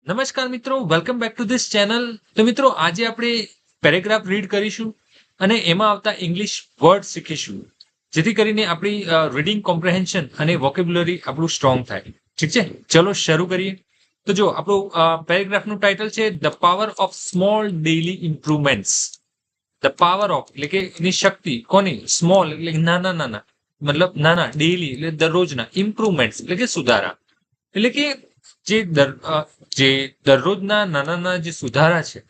નમસ્કાર મિત્રો, welcome back to this channel. તો મિત્રો, આજે આપણે પેરેગ્રાફ રીડ કરીશું અને એમાં આવતા ઇંગ્લિશ વર્ડ શીખીશું, જેથી કરીને આપણી રીડિંગ કોમ્પ્રિહેન્શન અને વોકેબ્યુલરી આપણું સ્ટ્રોંગ થાય. ઠીક છે, ચલો શરૂ કરીએ. તો જો આપણું પેરેગ્રાફનું ટાઇટલ છે the power of small daily improvements. The power of એટલે કે એની શક્તિ કોની, સ્મોલ એટલે નાના નાના, મતલબ નાના, ડેઇલી એટલે દરરોજના, ઇમ્પ્રુવમેન્ટ્સ એટલે કે સુધારા, એટલે કે જે દરરોજના નાના નાના જે સુધારા છે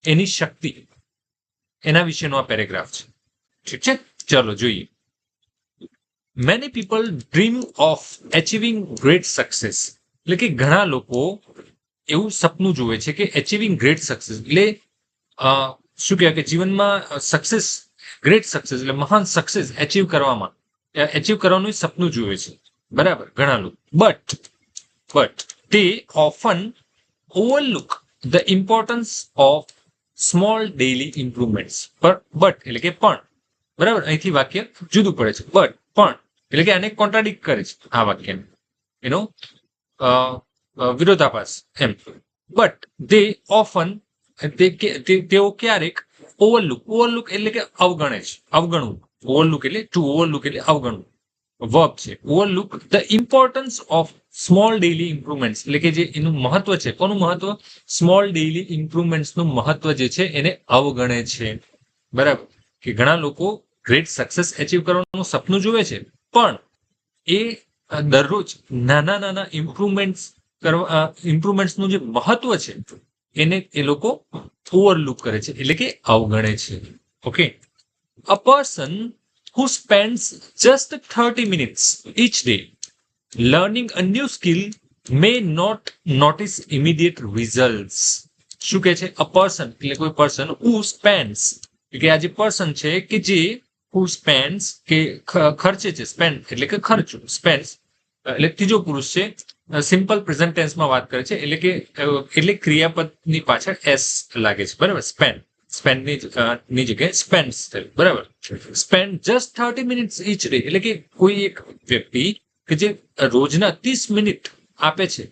એની શક્તિ, એના વિશેનો આ પેરેગ્રાફ છે. ઠીક છે, ચલો જોઈએ. Many people dream of achieving great success. એટલે કે ઘણા લોકો એવું સપનું જુએ છે કે એચિવિંગ ગ્રેટ સક્સેસ એટલે શું કહેવાય કે જીવનમાં સક્સેસ, ગ્રેટ સક્સેસ એટલે મહાન સક્સેસ એચિવ કરવાનું સપનું જુએ છે. બરાબર, ઘણા લોકો. But they often overlook the importance of small daily improvements. but એટલે કે પણ, બરાબર, અહીંથી વાક્ય જુદું પડે છે. પણ એટલે કે આને કોન્ટ્રાડિક્ટ કરે છે આ વાક્યને, એનો વિરોધાભાસ એમ. બટ they often તેઓ ક્યારેક ઓવરલુક એટલે કે અવગણે છે, અવગણવું. ઓવરલુક એટલે ટુ ઓવરલુક એટલે અવગણવું, વર્બ છે. Overlook the importance of small daily improvements એટલે કે જે એનું મહત્વ છે, કોનું મહત્વ, સ્મોલ ડેઇલી ઇમ્પ્રુવમેન્ટ્સનું મહત્વ જે છે એને અવગણે છે. બરાબર, કે ઘણા લોકો ગ્રેટ સક્સેસ એચીવ કરવાનું સપનું જુએ છે, પણ એ દરરોજ નાના નાના ઇમ્પ્રુવમેન્ટ્સનું જે મહત્વ છે એને એ લોકો ઓવરલુક કરે છે, એટલે કે અવગણે છે. Okay, a person who spends just 30 minutes each day learning a new skill may not notice immediate results. શું કહે છે? અ પર્સન એટલે કોઈ પર્સન who spends, કે આ જે પર્સન છે કે જે who spends કે ખર્ચે છે, સ્પેન્ડ એટલે કે ખર્ચું, સ્પેન્ડ એટલે ત્રીજો પુરુષ છે, સિમ્પલ પ્રેઝન્ટ ટેન્સમાં વાત કરે છે, એટલે ક્રિયાપદની પાછળ એસ લાગે છે. બરાબર, સ્પેન્ડની જગ્યાએ સ્પેન્ડ્સ થયું. બરાબર, spend just 30 minutes each day એટલે કે કોઈ એક વ્યક્તિ કે જે રોજના 30 મિનિટ આપે છે,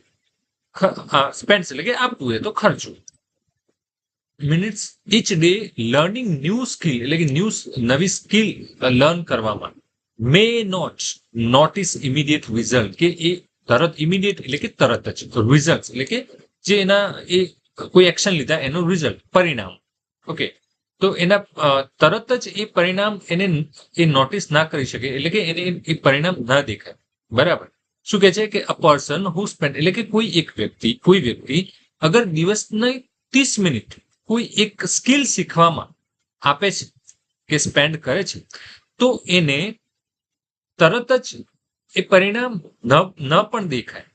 સ્પેન્ડ એટલે કે આપવું એ તો ખર્ચું, minutes each day learning new skill એટલે કે નવી સ્કિલ લર્ન કરવામાં, may not notice immediate result કે એ તરત, ઇમિડિયેટ એટલે કે તરત જ, રિઝલ્ટ એટલે કે જે એના એ કોઈ એક્શન લીધા એનું રિઝલ્ટ, પરિણામ. ઓકે, તો એના તરત જ એ પરિણામ એને એ નોટિસ ના કરી શકે, એટલે કે એને એ પરિણામ ના દેખાય. બરાબર, શું કે છે કે અ પર્સન હુ સ્પેન્ડ એટલે કે કોઈ વ્યક્તિ અગર દિવસની 30 મિનિટ કોઈ એક સ્કિલ શીખવામાં આપે છે કે સ્પેન્ડ કરે છે, તો એને તરત જ એ પરિણામ ન પણ દેખાય.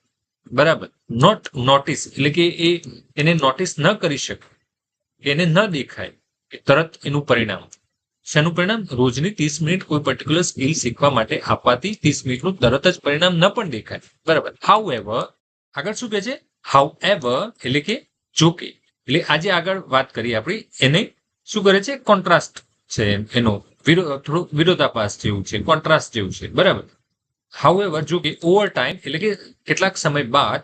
બરાબર, નોટ નોટિસ એટલે કે એને નોટિસ ન કરી શકે, એને ન દેખાય કે તરત એનું પરિણામ. શેનું પરિણામ? રોજની 30 મિનિટ કોઈ પર્ટિક્યુલર સ્કિલ શીખવા માટે આપવાથી 30 મિનિટનું તરત જ પરિણામ ન પણ દેખાય. બરાબર, હાઉએવર, આગળ શું કહે છે? હાઉએવર એટલે કે જોકે, એટલે આજે આગળ વાત કરી આપણી, એને શું કરે છે? કોન્ટ્રાસ્ટ છે એનો, થોડું વિરોધાભાસ જેવું છે, કોન્ટ્રાસ્ટ જેવું છે. બરાબર, હાઉએવર જોકે, ઓવર ટાઈમ એટલે કે કેટલાક સમય બાદ,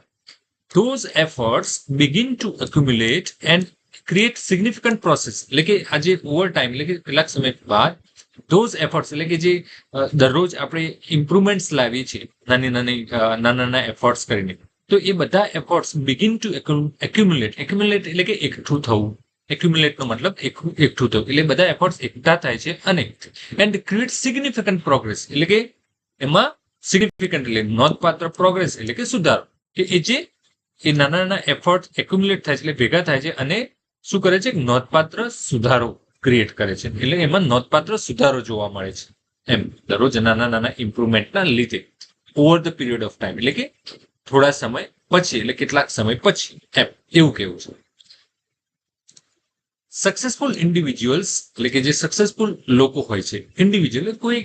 those efforts begin to accumulate and create significant process એટલે કે આજે ઓવર ટાઈમ એટલે કે કેટલાક સમય બાદ, those efforts એટલે કે જે દરરોજ આપણે ઇમ્પ્રુવમેન્ટ્સ લાવીએ છીએ નાના એફર્ટ્સ કરીને, તો એ બધા એફર્ટ્સ બિગિન ટુ એક્યુમ્યુલેટ એટલે કે એકઠું થવું. એક્યુમ્યુલેટનો મતલબ એકઠું થવું, એટલે બધા એફર્ટ્સ એકઠા થાય છે અને એન્ડ ક્રિએટ સિગ્નિફિકન્ટ પ્રોગ્રેસ એટલે કે એમાં સિગ્નિફિકન્ટ એટલે નોંધપાત્ર, પ્રોગ્રેસ એટલે કે સુધારો, કે એ નાના નાના એફર્ટ એક્યુમ્યુલેટ થાય છે એટલે ભેગા થાય છે અને શું કરે છે? નોંધપાત્ર સુધારો ક્રિએટ કરે છે, એટલે એમાં નોંધપાત્ર સુધારો જોવા મળે છે એમ, દરરોજ નાના નાના ઇમ્પ્રુવમેન્ટના લીધે, over the period of time એટલે કે થોડા સમય પછી, એટલે કેટલાક સમય પછી એમ, એવું કેવું છે. સક્સેસફુલ ઇન્ડિવિજ્યુઅલ્સ એટલે કે જે સક્સેસફુલ લોકો હોય છે, ઇન્ડિવિજ્યુઅલ કોઈ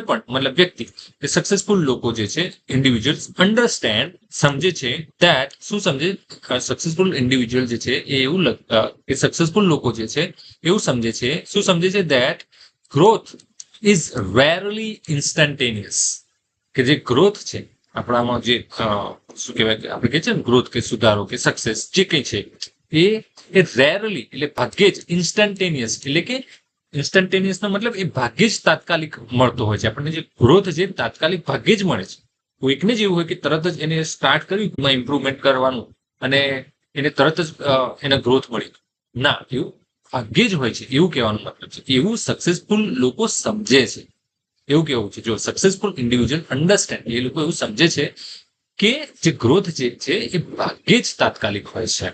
પણ મતલબ વ્યક્તિ, એ સક્સેસફુલ લોકો જે છે, ઇન્ડિવિજ્યુઅલ્સ અન્ડરસ્ટેન્ડ સમજે છે, ધેટ શું સમજે? સક્સેસફુલ ઇન્ડિવિજ્યુઅલ જે છે એ એવું કે સક્સેસફુલ લોકો જે છે એવું સમજે છે, શું સમજે છે? That growth is rarely instantaneous, કે જે ગ્રોથ છે આપણામાં જે શું કહેવાય કે આપણે કહે છે ને ગ્રોથ કે સુધારો કે સક્સેસ જે કંઈ છે એ રેરલી એટલે ભાગ્યે જ ઇન્સ્ટન્ટેનિયસ એટલે કે ઇન્સ્ટન્ટેનિયસ નો મતલબ એ ભાગ્યે જ તાત્કાલિક મળતો હોય છે. આપણને જે ગ્રોથ છે તાત્કાલિક ભાગ્યે જ મળે છે. કોઈકને જ એવું હોય કે તરત જ એને સ્ટાર્ટ કર્યું એમાં ઇમ્પ્રુવમેન્ટ કરવાનું અને એને તરત જ એને ગ્રોથ મળી, ના, એવું ભાગ્યે જ હોય છે એવું કહેવાનો મતલબ છે. એવું સક્સેસફુલ લોકો સમજે છે, એવું કેવું છે. જો સક્સેસફુલ ઇન્ડિવિજ્યુઅલ અન્ડરસ્ટેન્ડ, એ લોકો એવું સમજે છે કે જે ગ્રોથ જે છે એ ભાગ્યે જ તાત્કાલિક હોય છે.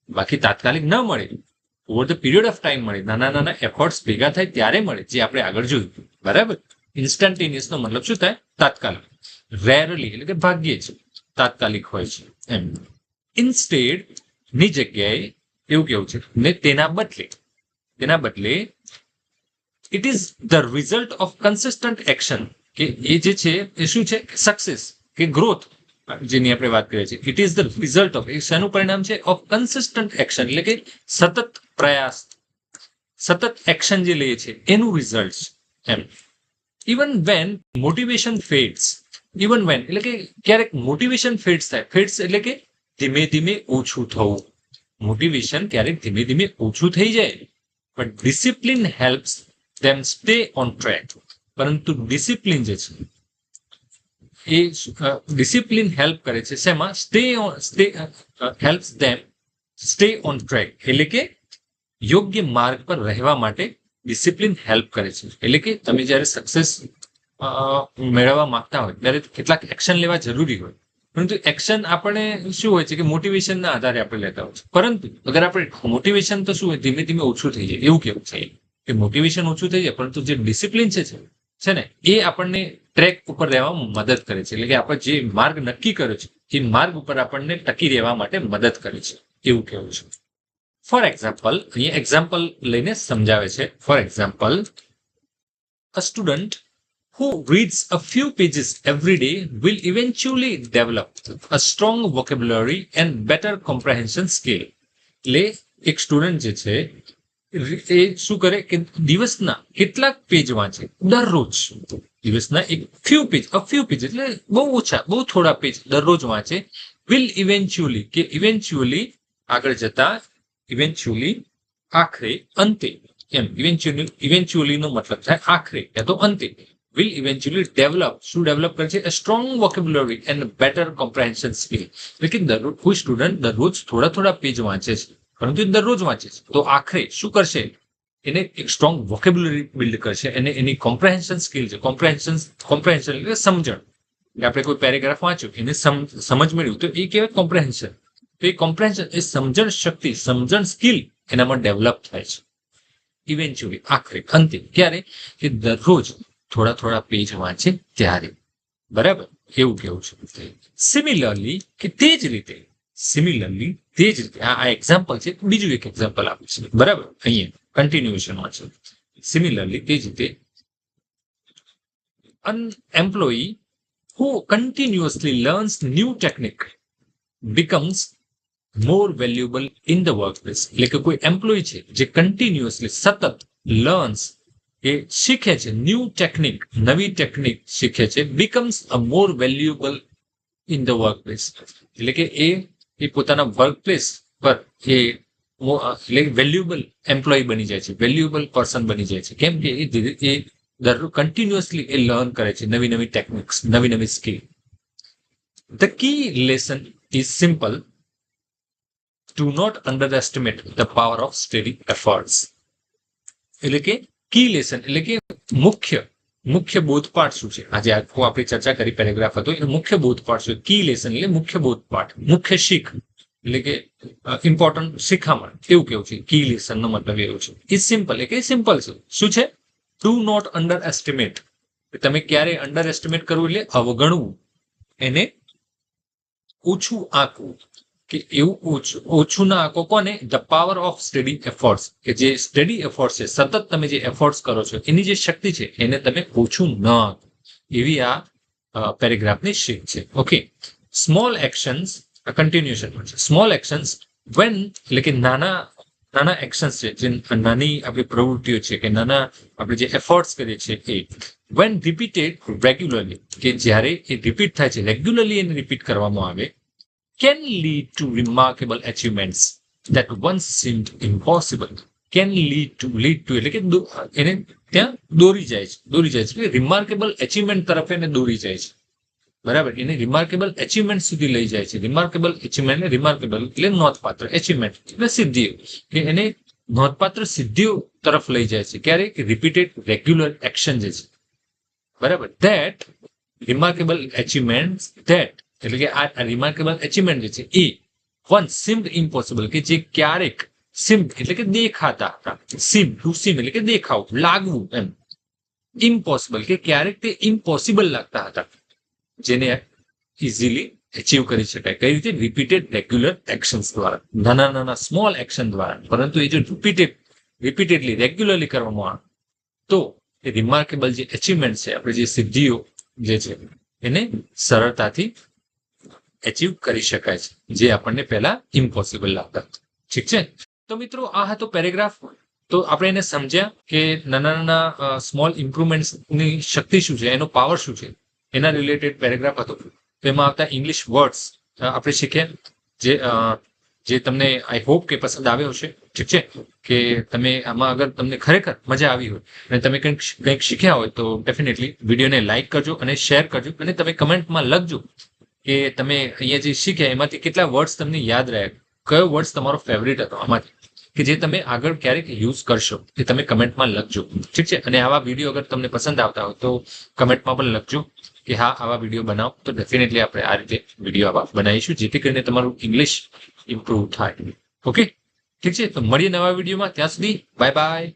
બાકી તાત્કાલિક ન મળે, over the period of time મળે, નાના નાના એફર્ટ્સ ભેગા થાય ત્યારે મળે, જે આપણે આગળ જોયું. બરાબર. ઇન્સ્ટન્ટેનિયસ નો મતલબ શું થાય? તાત્કાલિક. રેરલી એટલે કે ભાગ્યે જ તાત્કાલિક હોય છે એમ. ઇન્સ્ટેડ ની જગ્યાએ એવું કેવું છે ને તેના બદલે it is the result of consistent action, કે એ જે છે એ શું છે? સક્સેસ કે ગ્રોથ જેની આપણે વાત કરીએ છીએ. It is the result of, એ શેનું પરિણામ છે? ઓફ કન્સિસ્ટન્ટ એક્શન એટલે કે સતત પ્રયાસ, સતત એક્શન જે લઈએ છે એનું રિઝલ્ટ એમ. Even when motivation fades, even when એટલે કે ક્યારેક મોટિવેશન ફેડ્સ થાય. ફેડ્સ એટલે કે ધીમે ધીમે ઓછું થવું. મોટિવેશન ક્યારેક ધીમે ધીમે ઓછું થઈ જાય, પણ discipline helps them stay on track. પરંતુ ડિસિપ્લિન જે છે એ ડિસિપ્લિન હેલ્પ કરે છે શેમાં? Helps them stay on track એટલે કે યોગ્ય માર્ગ પર રહેવા માટે ડિસિપ્લિન હેલ્પ કરે છે. એટલે કે તમે જ્યારે સક્સેસ મેળવવા માંગતા હોય ત્યારે કેટલાક એક્શન લેવા જરૂરી હોય, પરંતુ એક્શન આપણે શું હોય છે કે મોટિવેશનના આધારે આપણે લેતા હોય છે. પરંતુ અગર આપણે મોટિવેશન તો શું હોય, ધીમે ધીમે ઓછું થઈ જાય એવું કેવું છે કે મોટિવેશન ઓછું થઈ જાય, પરંતુ જે ડિસિપ્લિન છે ને એ આપણને ટ્રેક ઉપર રહેવામાં મદદ કરે છે. એટલે કે આપણે જે માર્ગ નક્કી કર્યો છે એ માર્ગ ઉપર આપણને ટકી રહેવા માટે મદદ કરે છે એવું કેવું છે. ફોર એક્ઝામ્પલ, અહીંયા એક્ઝામ્પલ લઈને સમજાવે છે. For example, a student who reads a few pages every day will eventually develop a strong vocabulary and better comprehension skill. એટલે એક સ્ટુડન્ટ જે છે એ શું કરે કે દિવસના કેટલાક પેજ વાંચે દરરોજ. દિવસના એક ફ્યુ પેજ એટલે બહુ ઓછા, બહુ થોડા પેજ દરરોજ વાંચે. વિલ ઇવેન્ચ્યુઅલી કે ઇવેન્ચ્યુઅલી આગળ જતા, ઇવેન્ચ્યુઅલી આખરે, અંતે એમ. ઇવેન્ચ્યુઅલી નો મતલબ થાય આખરે યા તો અંતે. વિલ ઇવેન્ચ્યુઅલી ડેવલપ, શું ડેવલપ કરે છે? Strong vocabulary and better comprehension skill. એટલે કે દરરોજ કોઈ સ્ટુડન્ટ દરરોજ થોડા થોડા પેજ વાંચે છે, પરંતુ દરરોજ વાંચે છે, તો આખરે શું કરશે? એને એક સ્ટ્રોંગ વોકેબ્યુલરી બિલ્ડ કરશે અને એની કોમ્પ્રેહેન્શન સ્કિલ છે. કોમ્પ્રેહેન્શન એટલે સમજણ. આપણે કોઈ પેરેગ્રાફ વાંચ્યું, એને સમજ મળ્યું, તો એ કહેવાય કોમ્પ્રેહેન્શન. તો એ કોમ્પ્રેહેન્શન, એ સમજણ શક્તિ, સમજણ સ્કિલ એનામાં ડેવલપ થાય છે. ઇવેન્ચ્યુઅલી આખરે, અંતે. ક્યારે? કે દરરોજ થોડા થોડા પેજ વાંચે ત્યારે. બરાબર, એવું કેવું છે. સિમિલરલી કે તે જ રીતે, આ એક્ઝામ્પલ છે. બીજું એક એક્ઝામ્પલ આપ્યું છે. બરાબર, અહીંયા કન્ટિન્યુએશનમાં છે. સિમિલરલી તે જ રીતે, an employee who continuously learns new technique becomes more valuable in the workplace. એટલે કે કોઈ એમ્પ્લોય છે જે કન્ટિન્યુઅસલી સતત લર્ન્સ એ શીખે છે, ન્યૂ ટેકનિક, નવી ટેકનિક શીખે છે, becomes a more valuable in the workplace. એટલે કે એ પોતાના વર્કપ્લેસ પર એ વેલ્યુએબલ એમ્પ્લોય બની જાય છે, વેલ્યુએબલ પર્સન બની જાય છે. કેમ કે એ દરરોજ કન્ટિન્યુઅસલી એ લર્ન કરે છે નવી નવી ટેકનિક્સ, નવી નવી skill. The key lesson is simple. Do not underestimate the power of steady efforts. એટલે કે કી લેસન એટલે કે મુખ્ય બોધપાઠ શું છે? આજે આખું આપણે ચર્ચા કરી પેરેગ્રાફ હતો, એ મુખ્ય બોધપાઠ શું? કી લેસન એટલે મુખ્ય બોધપાઠ, મુખ્ય શીખ એટલે કે ઇમ્પોર્ટન્ટ શિખામણ, એવું કેવું છે. કી લેસન નો મતલબ એવું છે. ઇઝ સિમ્પલ એટલે કે સિમ્પલ છે. શું છે? Do not underestimate. તમે ક્યારે અંડર એસ્ટિમેટ કરવું એટલે અવગણવું, એને ઓછું આંકવું, કે એવું ઓછું ના આંકો. કોને? The power of study efforts, કે જે સ્ટડી એફર્ટ્સ છે, સતત તમે જે એફર્ટ્સ કરો છો એની જે શક્તિ છે એને તમે ઓછું ન આંકો. એવી આ પેરેગ્રાફની શીખ છે. ઓકે, સ્મોલ એક્શન્સ, કન્ટિન્યુએશન છે. સ્મોલ એક્શન્સ વેન એટલે કે નાના નાના એક્શન્સ છે, જે નાની આપણી પ્રવૃત્તિઓ છે કે નાના આપણે જે એફર્ટ્સ કરીએ છીએ એ વેન રિપીટેડ રેગ્યુલરલી, કે જ્યારે એ રિપીટ થાય છે, રેગ્યુલરલી એને રિપીટ કરવામાં આવે, can lead to remarkable achievements that once seemed impossible. Can lead to એટલે કે એને ત્યાં દોરી જાય છે રિમાર્કેબલ અચીવમેન્ટ તરફ એને દોરી જાય છે, બરાબર, એને રિમાર્કેબલ અચીવમેન્ટ સુધી લઈ જાય છે. રિમાર્કેબલ અચીવમેન્ટ, રિમાર્કેબલ એટલે નોંધપાત્ર, અચીવમેન્ટ એટલે સિદ્ધિઓ, કે એને નોંધપાત્ર સિદ્ધિઓ તરફ લઈ જાય છે. ક્યારે? રિપીટેડ રેગ્યુલર એક્શન જે છે, બરાબર. ધેટ રિમાર્કેબલ અચીવમેન્ટ, ધેટ એટલે કે આ રિમાર્કેબલ અચીવમેન્ટ જે છે એ વન સીમ્ડ ઇમ્પોસિબલ, કે જે ક્યારેક સીમ્ડ એટલે કે દેખાતા હતા, સીમ ટુ સીમ એટલે કે દેખાવું, લાગવું એમ, ઇમ્પોસિબલ કે ક્યારેક તે ઇમ્પોસિબલ લાગતા હતા, જેને ઇઝીલી અચીવ કરી શકાય. કઈ રીતે? રિપીટેડ રેગ્યુલર એક્શન્સ દ્વારા, નાના નાના સ્મોલ એક્શન દ્વારા. પરંતુ એ જો રિપીટેડલી રેગ્યુલરલી કરવામાં આવે તો એ રિમાર્કેબલ જે અચીવમેન્ટ છે, આપણે જે સિદ્ધિઓ જે છે એને સરળતાથી અચીવ કરી શકાય છે, જે આપણને પહેલા ઇમ્પોસિબલ લાગતા. ઠીક છે, તો મિત્રો આ હતો પેરેગ્રાફ. તો આપણે એને સમજ્યા કે નાના નાના સ્મોલ ઇમ્પ્રુવમેન્ટની શક્તિ શું છે, એનો પાવર શું છે, એના રિલેટેડ પેરેગ્રાફ હતો. તો એમાં આવતા ઇંગ્લિશ વર્ડ્સ આપણે શીખ્યા, જે તમને આઈ હોપ કે પસંદ આવ્યો હશે. ઠીક છે, કે તમે આમાં અગર તમને ખરેખર મજા આવી હોય અને તમે કંઈક શીખ્યા હોય તો ડેફિનેટલી વિડીયોને લાઇક કરજો અને શેર કરજો, અને તમે કમેન્ટમાં લખજો કે તમે અહીંયા જે શીખ્યા એમાંથી કેટલા વર્ડ્સ તમને યાદ રહ્યા, કયો વર્ડ્સ તમારો ફેવરિટ હતો આમાંથી, કે જે તમે આગળ ક્યારેક યુઝ કરશો, એ તમે કમેન્ટમાં લખજો. ઠીક છે, અને આવા વિડીયો અગર તમને પસંદ આવતા હોય તો કમેન્ટમાં પણ લખજો કે હા આવા વિડીયો બનાવો. તો ડેફિનેટલી આપણે આ રીતે વિડીયો આવા બનાવીશું, જેથી કરીને તમારું ઇંગ્લિશ ઇમ્પ્રુવ થાય. ઓકે, ઠીક છે, તો મળીએ નવા વિડીયોમાં. ત્યાં સુધી બાય બાય.